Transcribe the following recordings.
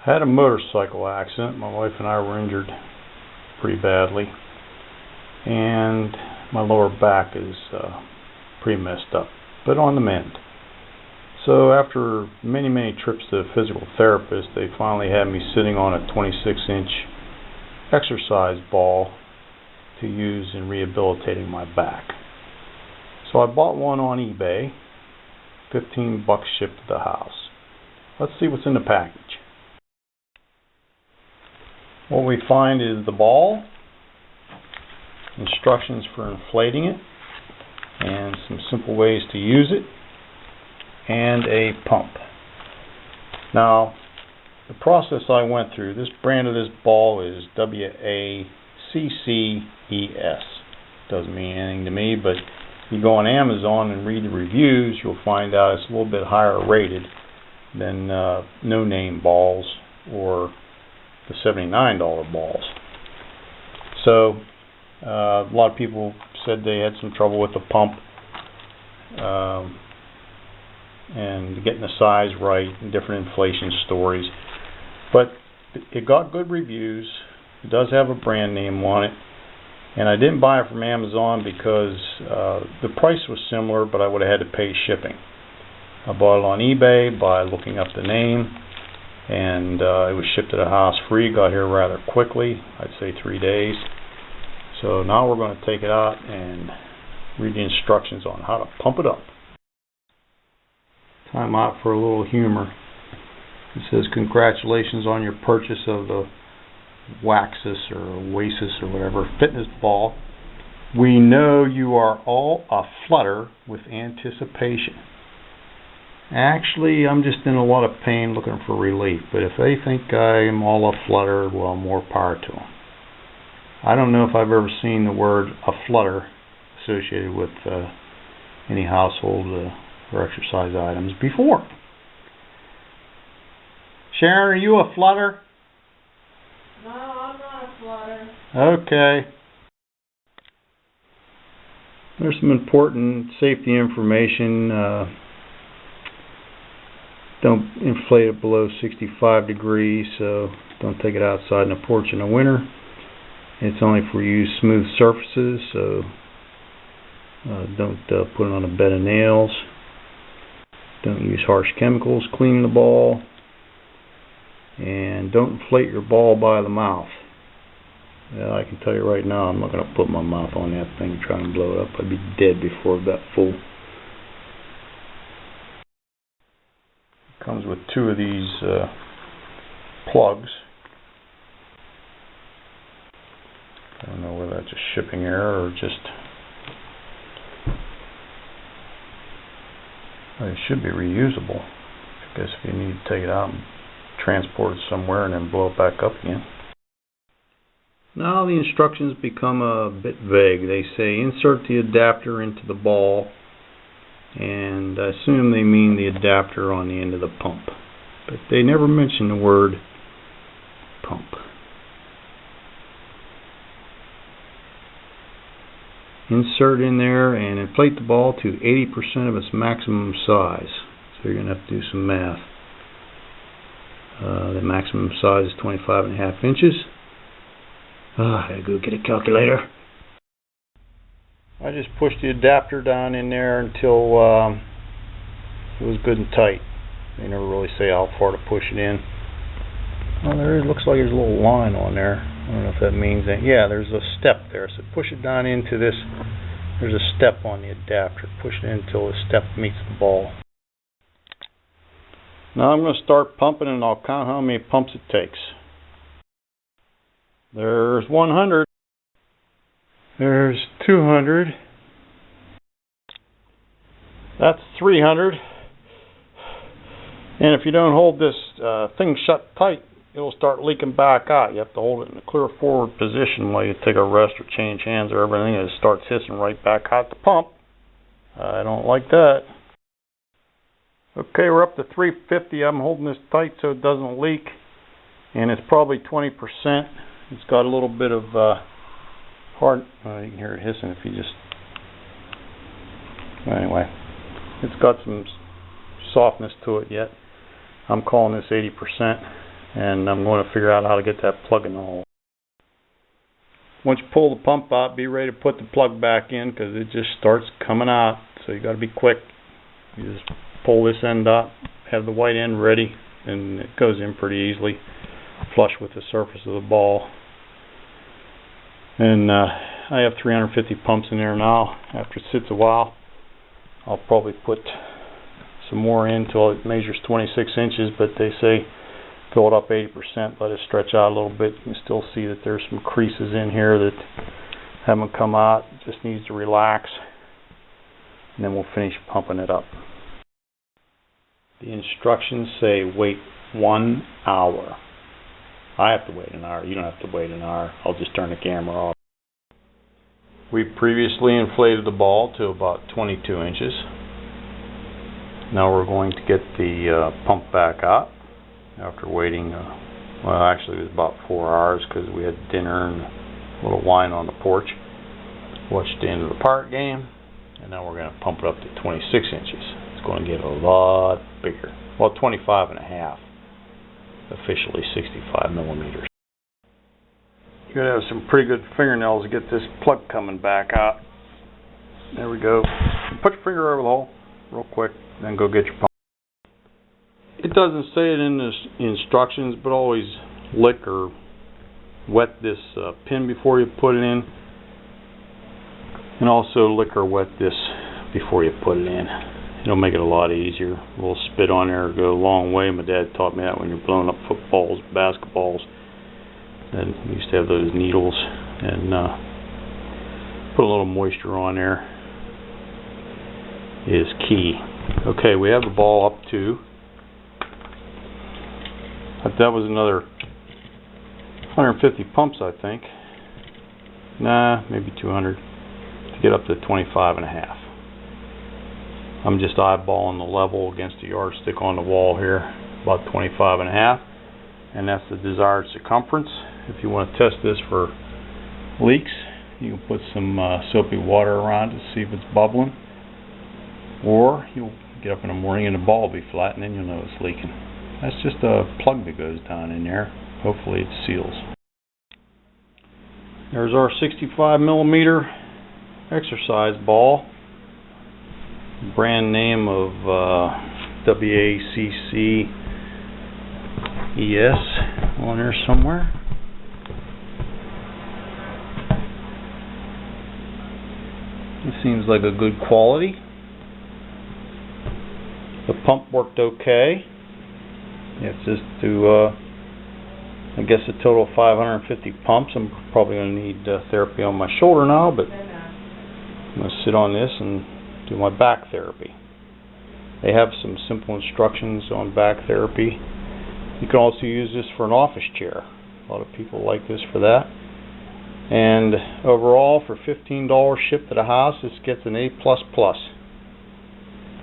I had a motorcycle accident. My wife and I were injured pretty badly, and my lower back is pretty messed up, but on the mend. So after many trips to the physical therapist, they finally had me sitting on a 26-inch exercise ball to use in rehabilitating my back. So I bought one on eBay, $15 shipped to the house. Let's see what's in the package. What we find is the ball, instructions for inflating it, and some simple ways to use it, and a pump. Now, the process I went through, this brand of this ball is Wacces. Doesn't mean anything to me, but if you go on Amazon and read the reviews, you'll find out it's a little bit higher rated than no-name balls or the $79 balls. So a lot of people said they had some trouble with the pump and getting the size right and different inflation stories, but it got good reviews. It does have a brand name on it, and I didn't buy it from Amazon because the price was similar, but I would have had to pay shipping. I bought it on eBay by looking up the name, and it was shipped to the house free. Got here rather quickly, I'd say 3 days. So now we're going to take it out and read the instructions on how to pump it up. Time out for a little humor. It says, "Congratulations on your purchase of the Wacces or Wacces or whatever fitness ball. We know you are all aflutter with anticipation." Actually, I'm just in a lot of pain looking for relief, but if they think I'm all aflutter, well, more power to them. I don't know if I've ever seen the word aflutter associated with any household or exercise items before. Sharon, are you a flutter? No, I'm not a flutter. Okay. There's some important safety information. Don't inflate it below 65 degrees, so don't take it outside in the porch in the winter. It's only for use smooth surfaces, so don't put it on a bed of nails. Don't use harsh chemicals cleaning the ball. And don't inflate your ball by the mouth. Well, I can tell you right now, I'm not going to put my mouth on that thing and try and blow it up. I'd be dead before it got full. It comes with 2 of these plugs. I don't know whether that's a shipping error or just... Well, it should be reusable. I guess if you need to take it out and transport it somewhere and then blow it back up again. Now the instructions become a bit vague. They say insert the adapter into the ball, and I assume they mean the adapter on the end of the pump, but they never mention the word pump. Insert in there and inflate the ball to 80% of its maximum size. So you're going to have to do some math. The maximum size is 25.5 inches. I gotta go get a calculator. I just pushed the adapter down in there until it was good and tight. They never really say how far to push it in. Well, looks like there's a little line on there. I don't know if that means that. Yeah, there's a step there. So push it down into this. There's a step on the adapter. Push it in until the step meets the ball. Now I'm going to start pumping, and I'll count how many pumps it takes. There's 100. There's 200. That's 300. And if you don't hold this thing shut tight, it'll start leaking back out. You have to hold it in a clear forward position while you take a rest or change hands or everything, and it starts hissing right back out the pump. I don't like that. Okay, we're up to 350. I'm holding this tight so it doesn't leak, and it's probably 20%. It's got a little bit of hard. You can hear it hissing if you just. Anyway, it's got some softness to it yet. I'm calling this 80%. and I'm going to figure out how to get that plug in the hole. Once you pull the pump out, be ready to put the plug back in because it just starts coming out, so you got to be quick. You just pull this end up, have the white end ready, and it goes in pretty easily, flush with the surface of the ball. And I have 350 pumps in there now. After it sits a while, I'll probably put some more in until it measures 26 inches, but they say fill it up 80%, let it stretch out a little bit. You can still see that there's some creases in here that haven't come out. It just needs to relax, and then we'll finish pumping it up. The instructions say wait 1 hour. I have to wait an hour. You don't have to wait an hour. I'll just turn the camera off. We previously inflated the ball to about 22 inches. Now we're going to get the pump back out after waiting, well, actually it was about 4 hours because we had dinner and a little wine on the porch. Watched the end of the Park game, and now we're going to pump it up to 26 inches. It's going to get a lot bigger. Well, 25 and a half. Officially 65 millimeters. You're going to have some pretty good fingernails to get this plug coming back out. There we go. Put your finger over the hole real quick, then go get your pump. It doesn't say it in the instructions, but always lick or wet this pin before you put it in, and also lick or wet this before you put it in. It'll make it a lot easier. A little spit on there will go a long way. My dad taught me that when you're blowing up footballs, basketballs. And we used to have those needles, and put a little moisture on there is key. Okay, we have the ball up to, that was another 150 pumps, I think. Nah, maybe 200 to get up to 25 and a half. I'm just eyeballing the level against the yardstick on the wall here, about 25 and a half, and that's the desired circumference. If you want to test this for leaks, you can put some soapy water around it to see if it's bubbling, or you'll get up in the morning and the ball will be flat, and then you'll know it's leaking. That's just a plug that goes down in there. Hopefully it seals. There's our 65 millimeter exercise ball. Brand name of Wacces on there somewhere. It seems like a good quality. The pump worked okay. It's just to, I guess a total of 550 pumps. I'm probably going to need therapy on my shoulder now, but I'm going to sit on this and do my back therapy. They have some simple instructions on back therapy. You can also use this for an office chair. A lot of people like this for that. And overall, for $15 shipped to the house, this gets an A++.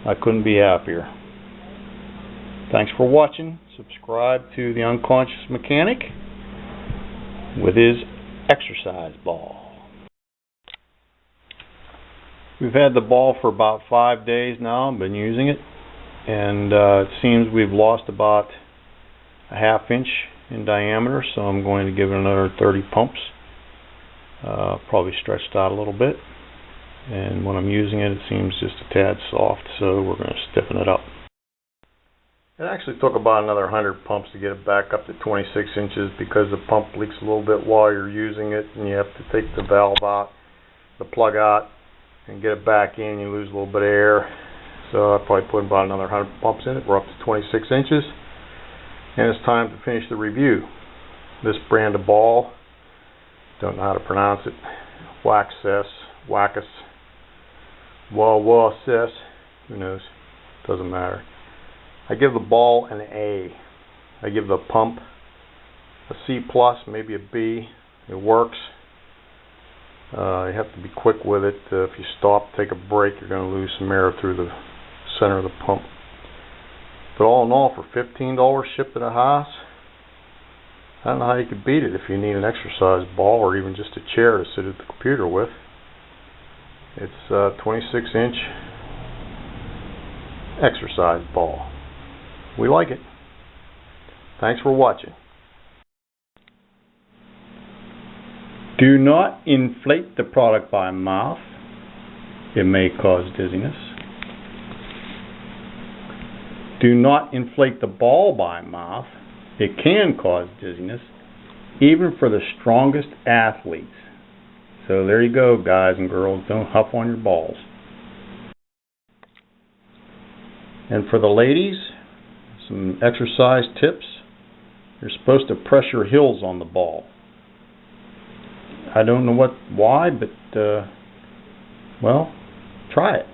I couldn't be happier. Thanks for watching. Subscribe to The Unconscious Mechanic with his exercise ball. We've had the ball for about 5 days now. I've been using it, and it seems we've lost about a ½ inch in diameter, so I'm going to give it another 30 pumps. Probably stretched out a little bit, and when I'm using it, it seems just a tad soft, so we're going to stiffen it up. It actually took about another 100 pumps to get it back up to 26 inches because the pump leaks a little bit while you're using it, and you have to take the valve out, the plug out, and get it back in. You lose a little bit of air, so I probably put about another 100 pumps in it. We're up to 26 inches, and it's time to finish the review. This brand of ball, don't know how to pronounce it, Wacces, Wacces, who knows, doesn't matter. I give the ball an A. I give the pump a C+, maybe a B. It works. You have to be quick with it. If you stop, take a break, you're going to lose some air through the center of the pump. But all in all, for $15 shipped to the house, I don't know how you could beat it if you need an exercise ball or even just a chair to sit at the computer with. It's a 26-inch exercise ball. We like it. Thanks for watching. Do not inflate the product by mouth. It may cause dizziness. Do not inflate the ball by mouth. It can cause dizziness, even for the strongest athletes. So there you go, guys and girls. Don't huff on your balls. And for the ladies, some exercise tips. You're supposed to press your heels on the ball. I don't know why, but well, try it.